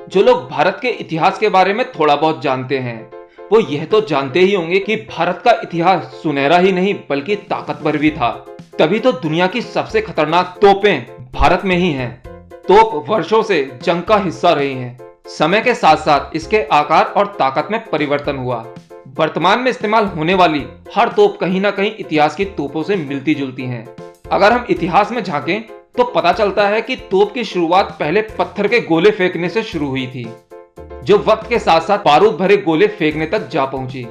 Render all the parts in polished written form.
जो लोग भारत के इतिहास के बारे में थोड़ा बहुत जानते हैं वो यह तो जानते ही होंगे कि भारत का इतिहास सुनहरा ही नहीं बल्कि ताकतवर भी था। तभी तो दुनिया की सबसे खतरनाक तोपें भारत में ही हैं। तोप वर्षों से जंग का हिस्सा रही हैं। समय के साथ साथ इसके आकार और ताकत में परिवर्तन हुआ। वर्तमान में इस्तेमाल होने वाली हर तोप कहीं ना कहीं इतिहास की तोपों से मिलती जुलती हैं। अगर हम इतिहास में झांकें तो पता चलता है कि तोप की शुरुआत पहले पत्थर के गोले फेंकने से शुरू हुई थी, जो वक्त के साथ साथ बारूद भरे गोले फेंकने तक जा पहुंची।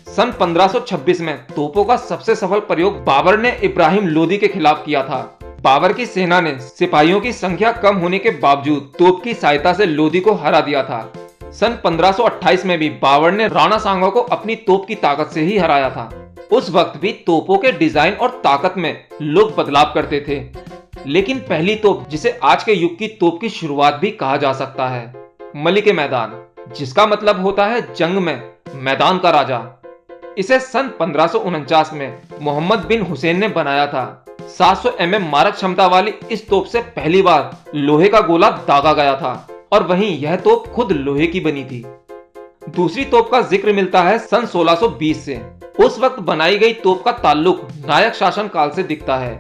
सन 1526 में तोपों का सबसे सफल प्रयोग बाबर ने इब्राहिम लोदी के खिलाफ किया था। बाबर की सेना ने सिपाहियों की संख्या कम होने के बावजूद तोप की सहायता से लोदी को हरा दिया था। सन 1528 में भी बाबर ने राणा सांगा को अपनी तोप की ताकत से ही हराया था। उस वक्त भी तोपों के डिजाइन और ताकत में लोग बदलाव करते थे, लेकिन पहली तोप, जिसे आज के युग की तोप की शुरुआत भी कहा जा सकता है, मलिके मैदान, जिसका मतलब होता है जंग में मैदान का राजा। इसे सन 1549 में मोहम्मद बिन हुसैन ने बनाया था। 700 mm मारक क्षमता वाली इस तोप से पहली बार लोहे का गोला दागा गया था और वहीं यह तोप खुद लोहे की बनी थी। दूसरी तोप का जिक्र मिलता है सन 1620 से। उस वक्त बनाई गई तोप का ताल्लुक नायक शासन काल से दिखता है।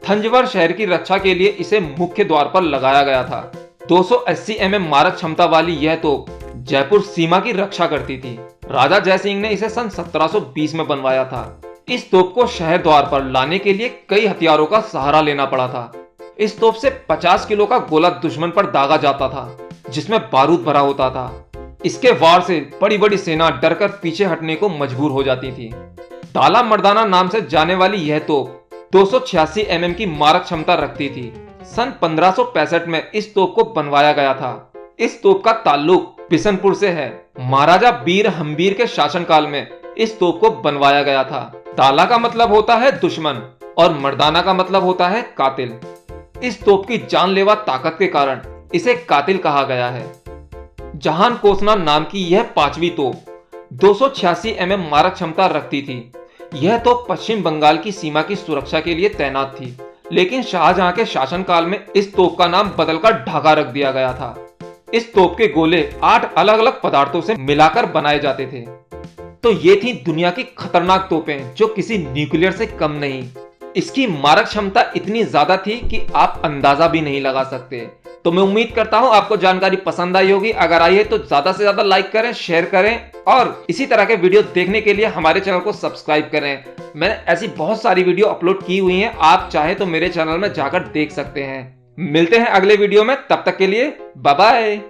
थंजवर शहर की रक्षा के लिए इसे मुख्य द्वार पर लगाया गया था। 280 mm मारक क्षमता वाली यह तोप जयपुर सीमा की रक्षा करती थी। राजा जयसिंह ने इसे सन 1720 में बनवाया था। इस तोप को शहर द्वार पर लाने के लिए कई हथियारों का सहारा लेना पड़ा था। इस तोप से 50 किलो का गोला दुश्मन पर दागा जाता था, जिसमें बारूद भरा होता था। इसके वार से बड़ी बड़ी सेना डरकर पीछे हटने को मजबूर हो जाती थी। ताला मर्दाना नाम से जाने वाली यह तोप 286 mm की मारक क्षमता रखती थी। सन 1565 में इस तोप को बनवाया गया था। इस तोप का ताल्लुक बिशनपुर से है। महाराजा बीर हम्बीर के शासनकाल में इस तोप को बनवाया गया था। ताला का मतलब होता है दुश्मन और मर्दाना का मतलब होता है कातिल। इस तोप की जानलेवा ताकत के कारण इसे कातिल कहा गया है। जहान कोसना नाम की यह पांचवी तोप 286 mm मारक क्षमता रखती थी। यह तोप पश्चिम बंगाल की सीमा की सुरक्षा के लिए तैनात थी, लेकिन शाहजहां के शासनकाल में इस तोप का नाम बदलकर ढाका रख दिया गया था। इस तोप के गोले 8 अलग अलग पदार्थों से मिलाकर बनाए जाते थे। तो ये थी दुनिया की खतरनाक तोपें, जो किसी न्यूक्लियर से कम नहीं। इसकी मारक क्षमता इतनी ज्यादा थी कि आप अंदाजा भी नहीं लगा सकते। तो मैं उम्मीद करता हूं आपको जानकारी पसंद आई होगी। अगर आई है तो ज्यादा से ज्यादा लाइक करें, शेयर करें और इसी तरह के वीडियो देखने के लिए हमारे चैनल को सब्सक्राइब करें। मैंने ऐसी बहुत सारी वीडियो अपलोड की हुई हैं, आप चाहे तो मेरे चैनल में जाकर देख सकते हैं। मिलते हैं अगले वीडियो में, तब तक के लिए बाय बाय।